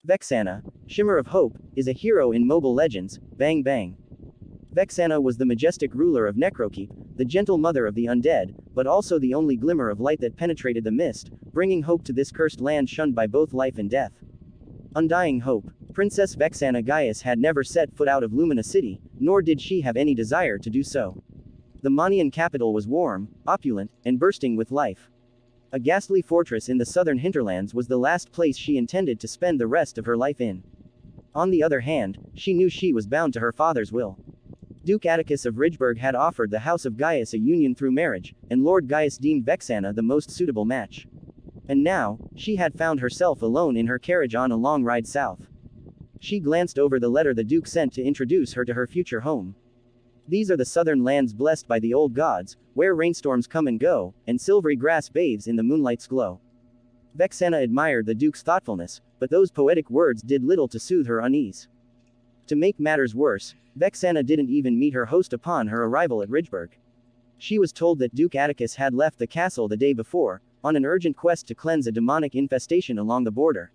Vexana, Shimmer of Hope, is a hero in mobile legends, Bang Bang. Vexana was the majestic ruler of Necrokeep, the gentle mother of the undead, but also the only glimmer of light that penetrated the mist, bringing hope to this cursed land shunned by both life and death. Undying Hope. Princess Vexana Gaius had never set foot out of Lumina City, nor did she have any desire to do so. The Moniyan capital was warm, opulent, and bursting with life. A ghastly fortress in the southern hinterlands was the last place she intended to spend the rest of her life in. On the other hand, she knew she was bound to her father's will. Duke Atticus of Ridgeburg had offered the House of Gaius a union through marriage, and Lord Gaius deemed Vexana the most suitable match. And now, she had found herself alone in her carriage on a long ride south. She glanced over the letter the Duke sent to introduce her to her future home. These are the southern lands blessed by the old gods, where rainstorms come and go, and silvery grass bathes in the moonlight's glow. Vexana admired the Duke's thoughtfulness, but those poetic words did little to soothe her unease. To make matters worse, Vexana didn't even meet her host upon her arrival at Ridgeburg. She was told that Duke Atticus had left the castle the day before, on an urgent quest to cleanse a demonic infestation along the border.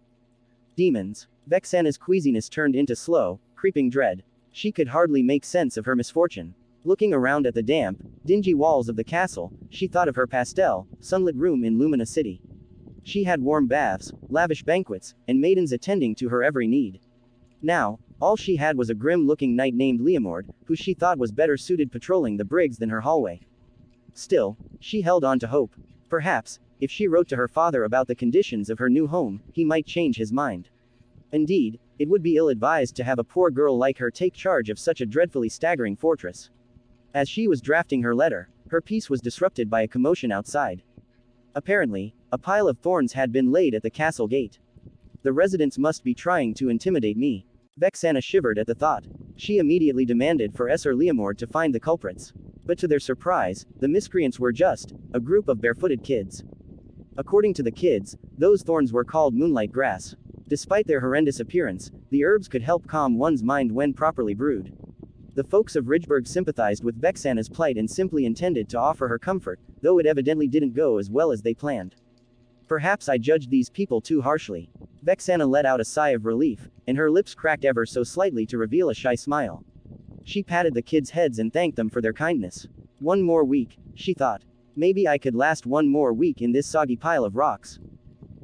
Demons. Vexana's queasiness turned into slow, creeping dread. She could hardly make sense of her misfortune. Looking around at the damp, dingy walls of the castle, she thought of her pastel, sunlit room in Lumina City. She had warm baths, lavish banquets, and maidens attending to her every need. Now, all she had was a grim-looking knight named Leomord, who she thought was better suited patrolling the brigs than her hallway. Still, she held on to hope. Perhaps, if she wrote to her father about the conditions of her new home, he might change his mind. Indeed, it would be ill-advised to have a poor girl like her take charge of such a dreadfully staggering fortress. As she was drafting her letter, her peace was disrupted by a commotion outside. Apparently, a pile of thorns had been laid at the castle gate. The residents must be trying to intimidate me. Vexana shivered at the thought. She immediately demanded for Esser Leomord to find the culprits. But to their surprise, the miscreants were just a group of barefooted kids. According to the kids, those thorns were called moonlight grass. Despite their horrendous appearance, the herbs could help calm one's mind when properly brewed. The folks of Ridgeburg sympathized with Vexana's plight and simply intended to offer her comfort, though it evidently didn't go as well as they planned. Perhaps I judged these people too harshly. Vexana let out a sigh of relief, and her lips cracked ever so slightly to reveal a shy smile. She patted the kids' heads and thanked them for their kindness. One more week, she thought. Maybe I could last one more week in this soggy pile of rocks.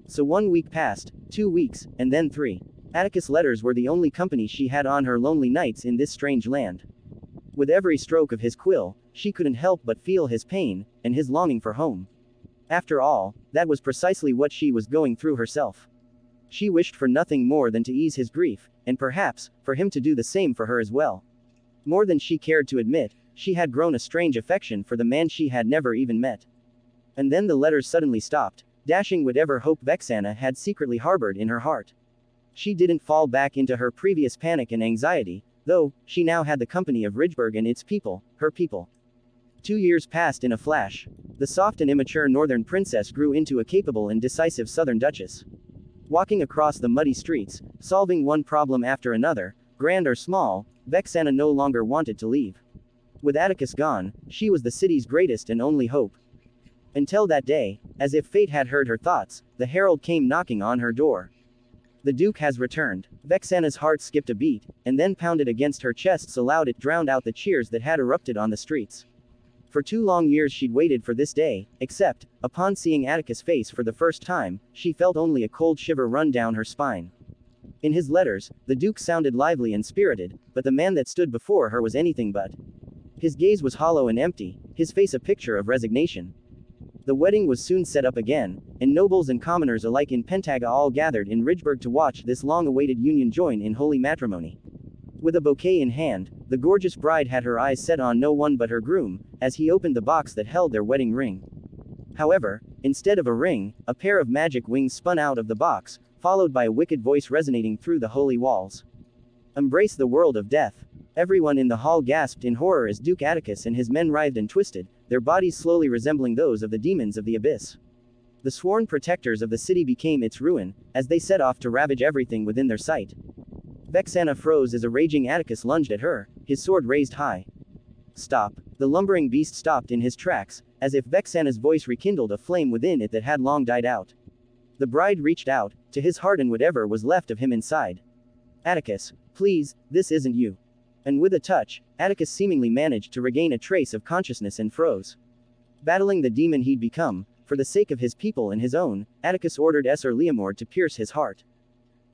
So 1 week passed, 2 weeks, and then 3. Atticus' letters were the only company she had on her lonely nights in this strange land. With every stroke of his quill, she couldn't help but feel his pain, and his longing for home. After all, that was precisely what she was going through herself. She wished for nothing more than to ease his grief, and perhaps, for him to do the same for her as well. More than she cared to admit, she had grown a strange affection for the man she had never even met. And then the letters suddenly stopped, dashing whatever hope Vexana had secretly harbored in her heart. She didn't fall back into her previous panic and anxiety, though, she now had the company of Ridgeburg and its people, her people. 2 years passed in a flash. The soft and immature northern princess grew into a capable and decisive southern duchess. Walking across the muddy streets, solving one problem after another, grand or small, Vexana no longer wanted to leave. With Atticus gone, she was the city's greatest and only hope. Until that day, as if fate had heard her thoughts, the herald came knocking on her door. The Duke has returned. Vexana's heart skipped a beat, and then pounded against her chest so loud it drowned out the cheers that had erupted on the streets. For 2 long years she'd waited for this day, except, upon seeing Atticus' face for the first time, she felt only a cold shiver run down her spine. In his letters, the Duke sounded lively and spirited, but the man that stood before her was anything but. His gaze was hollow and empty, his face a picture of resignation. The wedding was soon set up again, and nobles and commoners alike in Pentaga all gathered in Ridgeburg to watch this long-awaited union join in holy matrimony. With a bouquet in hand, the gorgeous bride had her eyes set on no one but her groom, as he opened the box that held their wedding ring. However, instead of a ring, a pair of magic wings spun out of the box, followed by a wicked voice resonating through the holy walls. Embrace the world of death. Everyone in the hall gasped in horror as Duke Atticus and his men writhed and twisted, their bodies slowly resembling those of the demons of the abyss. The sworn protectors of the city became its ruin, as they set off to ravage everything within their sight. Vexana froze as a raging Atticus lunged at her, his sword raised high. Stop. The lumbering beast stopped in his tracks, as if Vexana's voice rekindled a flame within it that had long died out. The bride reached out to his heart and whatever was left of him inside. Atticus, please, this isn't you. And with a touch, Atticus seemingly managed to regain a trace of consciousness and froze. Battling the demon he'd become, for the sake of his people and his own, Atticus ordered Sir Leomord to pierce his heart.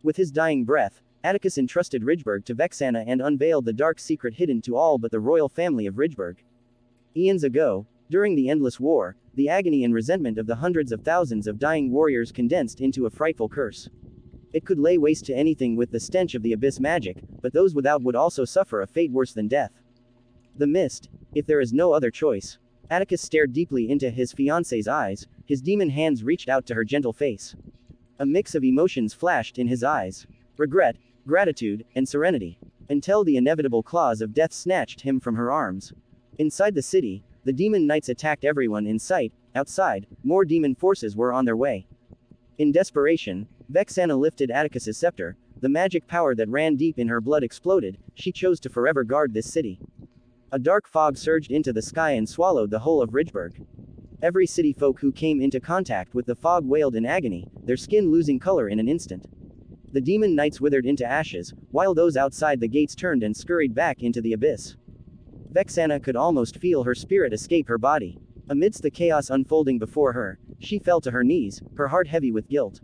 With his dying breath, Atticus entrusted Ridgeburg to Vexana and unveiled the dark secret hidden to all but the royal family of Ridgeburg. Eons ago, during the endless war, the agony and resentment of the hundreds of thousands of dying warriors condensed into a frightful curse. It could lay waste to anything with the stench of the abyss magic, but those without would also suffer a fate worse than death. The mist, if there is no other choice. Atticus stared deeply into his fiancée's eyes, his demon hands reached out to her gentle face. A mix of emotions flashed in his eyes. Regret, gratitude, and serenity. Until the inevitable claws of death snatched him from her arms. Inside the city, the demon knights attacked everyone in sight. Outside, more demon forces were on their way. In desperation, Vexana lifted Atticus's scepter. The magic power that ran deep in her blood exploded. She chose to forever guard this city. A dark fog surged into the sky and swallowed the whole of Ridgeburg. Every city folk who came into contact with the fog wailed in agony, their skin losing color in an instant. The demon knights withered into ashes, while those outside the gates turned and scurried back into the abyss. Vexana could almost feel her spirit escape her body. Amidst the chaos unfolding before her, she fell to her knees, her heart heavy with guilt.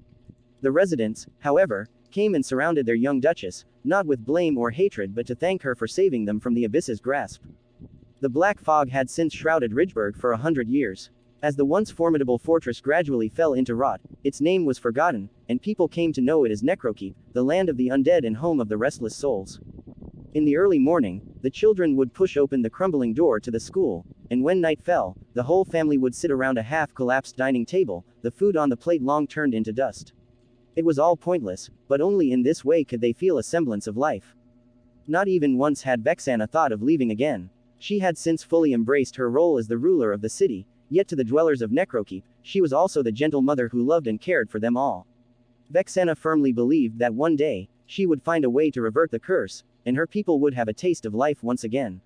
The residents, however, came and surrounded their young duchess, not with blame or hatred but to thank her for saving them from the abyss's grasp. The black fog had since shrouded Ridgeburg for 100 years. As the once formidable fortress gradually fell into rot, its name was forgotten, and people came to know it as Necrokeep, the land of the undead and home of the restless souls. In the early morning, the children would push open the crumbling door to the school, and when night fell, the whole family would sit around a half-collapsed dining table, the food on the plate long turned into dust. It was all pointless, but only in this way could they feel a semblance of life. Not even once had Vexana thought of leaving again. She had since fully embraced her role as the ruler of the city, yet to the dwellers of Necrokeep, she was also the gentle mother who loved and cared for them all. Vexana firmly believed that one day, she would find a way to revert the curse, and her people would have a taste of life once again.